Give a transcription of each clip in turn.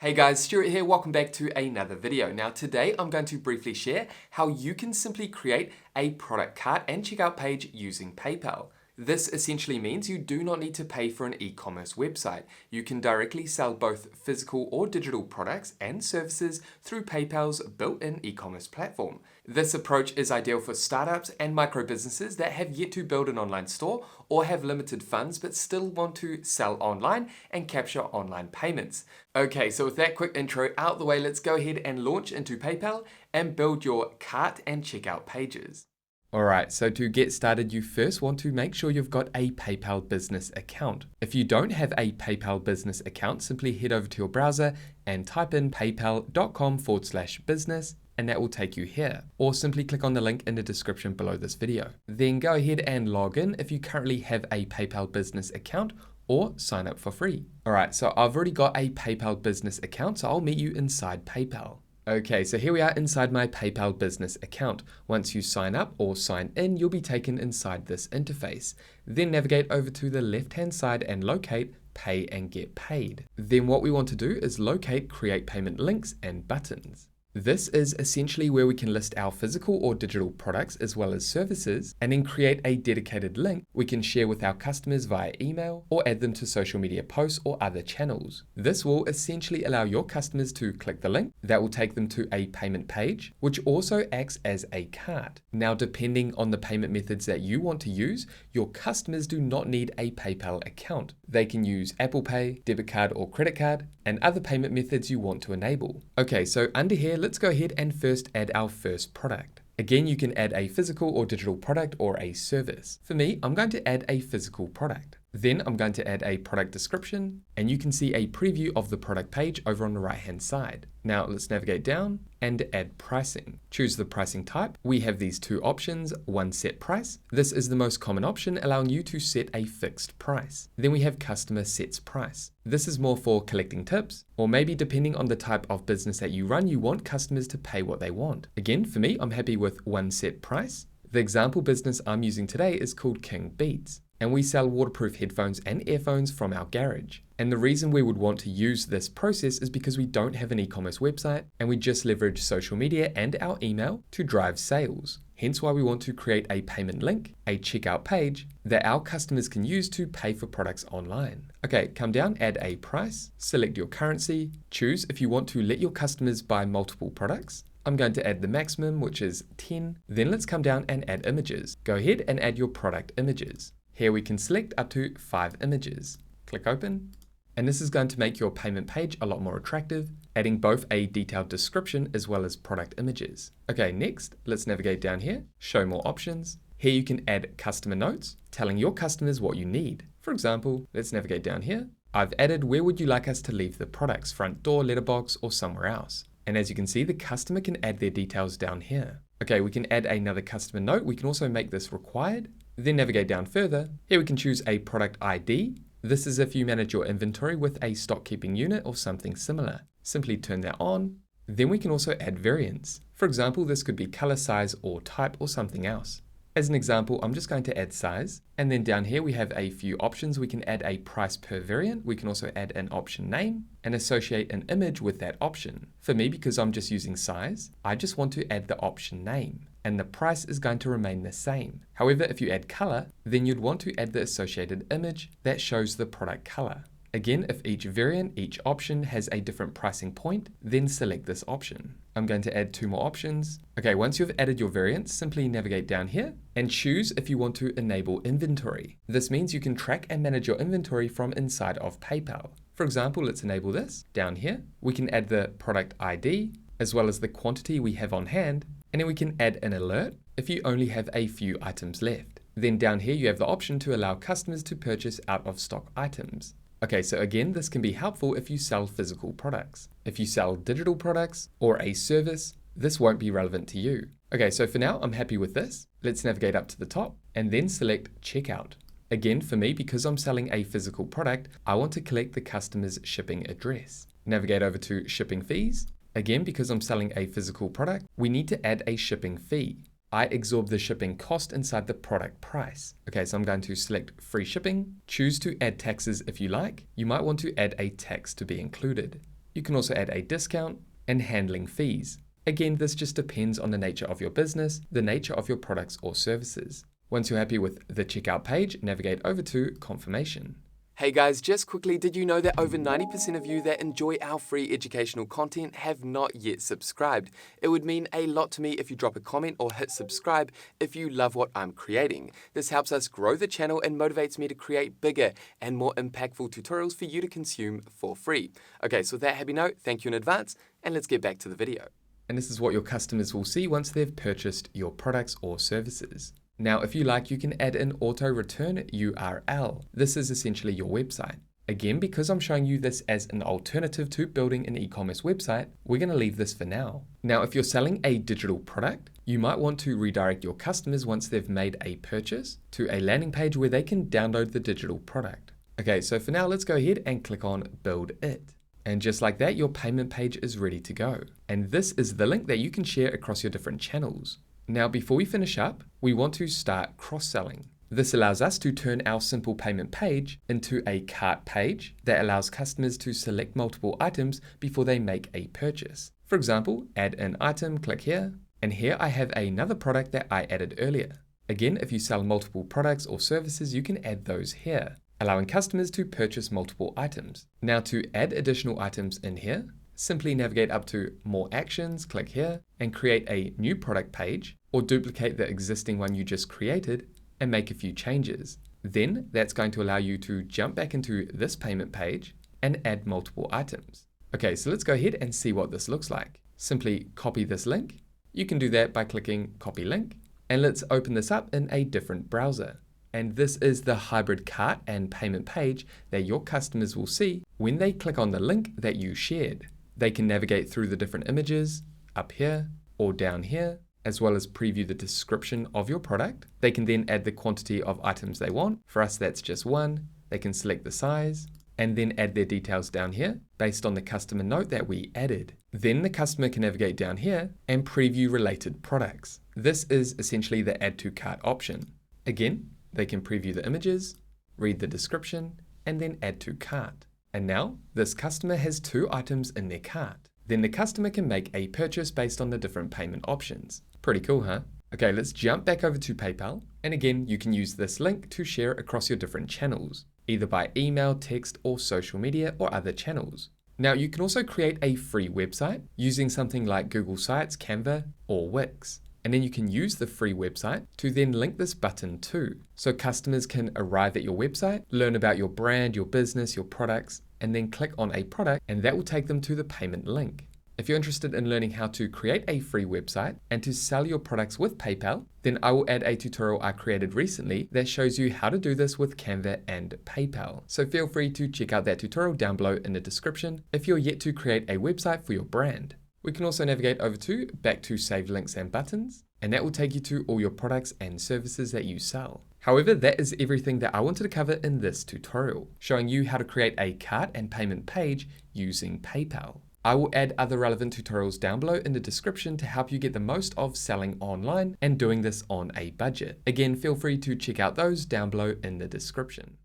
Hey guys, Stewart here, welcome back to another video. Now today I'm going to briefly share how you can simply create a product cart and checkout page using PayPal. This essentially means you do not need to pay for an e-commerce website. You can directly sell both physical or digital products and services through PayPal's built-in e-commerce platform. This approach is ideal for startups and micro businesses that have yet to build an online store or have limited funds but still want to sell online and capture online payments. Okay, so with that quick intro out the way, let's go ahead and launch into PayPal and build your cart and checkout pages. Alright, so to get started, you first want to make sure you've got a PayPal business account. If you don't have a PayPal business account, simply head over to your browser and type in paypal.com/business and that will take you here. Or simply click on the link in the description below this video. Then go ahead and log in if you currently have a PayPal business account or sign up for free. Alright, so I've already got a PayPal business account, so I'll meet you inside PayPal. Okay, so here we are inside my PayPal business account. Once you sign up or sign in, you'll be taken inside this interface. Then navigate over to the left-hand side and locate Pay and Get Paid. Then what we want to do is locate Create Payment Links and Buttons. This is essentially where we can list our physical or digital products as well as services, and then create a dedicated link we can share with our customers via email or add them to social media posts or other channels. This will essentially allow your customers to click the link that will take them to a payment page, which also acts as a cart. Now, depending on the payment methods that you want to use, your customers do not need a PayPal account. They can use Apple Pay, debit card or credit card, and other payment methods you want to enable. Okay, so under here, let's go ahead and first add our first product. Again, you can add a physical or digital product or a service. For me, I'm going to add a physical product. Then I'm going to add a product description, and you can see a preview of the product page over on the right-hand side. Now let's navigate down and add pricing. Choose the pricing type. We have these two options, one set price. This is the most common option, allowing you to set a fixed price. Then we have customer sets price. This is more for collecting tips, or maybe depending on the type of business that you run, you want customers to pay what they want. Again, for me, I'm happy with one set price. The example business I'm using today is called King Beats, and we sell waterproof headphones and earphones from our garage. And the reason we would want to use this process is because we don't have an e-commerce website and we just leverage social media and our email to drive sales. Hence why we want to create a payment link, a checkout page that our customers can use to pay for products online. Okay, come down, add a price, select your currency, choose if you want to let your customers buy multiple products. I'm going to add the maximum, which is 10. Then let's come down and add images. Go ahead and add your product images. Here we can select up to 5 images. Click open, and this is going to make your payment page a lot more attractive, adding both a detailed description as well as product images. Okay, next, let's navigate down here, show more options. Here you can add customer notes, telling your customers what you need. For example, let's navigate down here. I've added where would you like us to leave the products, front door, letterbox, or somewhere else. And as you can see, the customer can add their details down here. Okay, we can add another customer note. We can also make this required. Then navigate down further. Here we can choose a product ID. This is if you manage your inventory with a stock keeping unit or something similar. Simply turn that on. Then we can also add variants. For example, this could be color, size, or type, or something else. As an example, I'm just going to add size. And then down here we have a few options. We can add a price per variant. We can also add an option name and associate an image with that option. For me, because I'm just using size, I just want to add the option name, and the price is going to remain the same. However, if you add color, then you'd want to add the associated image that shows the product color. Again, if each variant, each option has a different pricing point, then select this option. I'm going to add 2 more options. Okay, once you've added your variants, simply navigate down here and choose if you want to enable inventory. This means you can track and manage your inventory from inside of PayPal. For example, let's enable this. Down here, we can add the product ID as well as the quantity we have on hand, and then we can add an alert if you only have a few items left. Then down here, you have the option to allow customers to purchase out of stock items. Okay, so again, this can be helpful if you sell physical products. If you sell digital products or a service, this won't be relevant to you. Okay, so for now, I'm happy with this. Let's navigate up to the top and then select checkout. Again, for me, because I'm selling a physical product, I want to collect the customer's shipping address. Navigate over to shipping fees. Again, because I'm selling a physical product, we need to add a shipping fee. I absorb the shipping cost inside the product price. Okay, so I'm going to select free shipping, choose to add taxes if you like. You might want to add a tax to be included. You can also add a discount and handling fees. Again, this just depends on the nature of your business, the nature of your products or services. Once you're happy with the checkout page, navigate over to confirmation. Hey guys, just quickly, did you know that over 90% of you that enjoy our free educational content have not yet subscribed? It would mean a lot to me if you drop a comment or hit subscribe if you love what I'm creating. This helps us grow the channel and motivates me to create bigger and more impactful tutorials for you to consume for free. Okay, so with that happy note, thank you in advance, and let's get back to the video. And this is what your customers will see once they've purchased your products or services. Now, if you like, you can add an auto return URL. This is essentially your website. Again, because I'm showing you this as an alternative to building an e-commerce website, we're going to leave this for now. Now, if you're selling a digital product, you might want to redirect your customers once they've made a purchase to a landing page where they can download the digital product. Okay, so for now, let's go ahead and click on Build It. And just like that, your payment page is ready to go. And this is the link that you can share across your different channels. Now, before we finish up, we want to start cross-selling. This allows us to turn our simple payment page into a cart page that allows customers to select multiple items before they make a purchase. For example, add an item, click here, and here I have another product that I added earlier. Again, if you sell multiple products or services, you can add those here, allowing customers to purchase multiple items. Now, to add additional items in here, simply navigate up to More Actions, click here, and create a new product page, or duplicate the existing one you just created and make a few changes. Then that's going to allow you to jump back into this payment page and add multiple items. Okay, so let's go ahead and see what this looks like. Simply copy this link. You can do that by clicking Copy Link, and let's open this up in a different browser. And this is the hybrid cart and payment page that your customers will see when they click on the link that you shared. They can navigate through the different images up here or down here, as well as preview the description of your product. They can then add the quantity of items they want. For us, that's just one. They can select the size and then add their details down here based on the customer note that we added. Then the customer can navigate down here and preview related products. This is essentially the add to cart option. Again, they can preview the images, read the description, and then add to cart. And now this customer has 2 items in their cart. Then the customer can make a purchase based on the different payment options. Pretty cool, huh? Okay, let's jump back over to PayPal. And again, you can use this link to share across your different channels, either by email, text, or social media or other channels. Now, you can also create a free website using something like Google Sites, Canva, or Wix. And then you can use the free website to then link this button to. So customers can arrive at your website, learn about your brand, your business, your products, and then click on a product, and that will take them to the payment link. If you're interested in learning how to create a free website and to sell your products with PayPal, then I will add a tutorial I created recently that shows you how to do this with Canva and PayPal. So feel free to check out that tutorial down below in the description if you're yet to create a website for your brand. We can also navigate over to back to saved links and buttons, and that will take you to all your products and services that you sell. However, that is everything that I wanted to cover in this tutorial, showing you how to create a cart and payment page using PayPal. I will add other relevant tutorials down below in the description to help you get the most of selling online and doing this on a budget. Again, feel free to check out those down below in the description.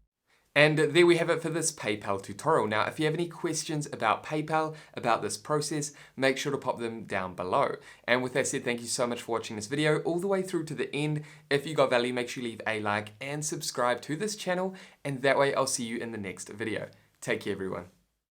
And there we have it for this PayPal tutorial. Now, if you have any questions about PayPal, about this process, make sure to pop them down below. And with that said, thank you so much for watching this video all the way through to the end. If you got value, make sure you leave a like and subscribe to this channel, and that way I'll see you in the next video. Take care, everyone.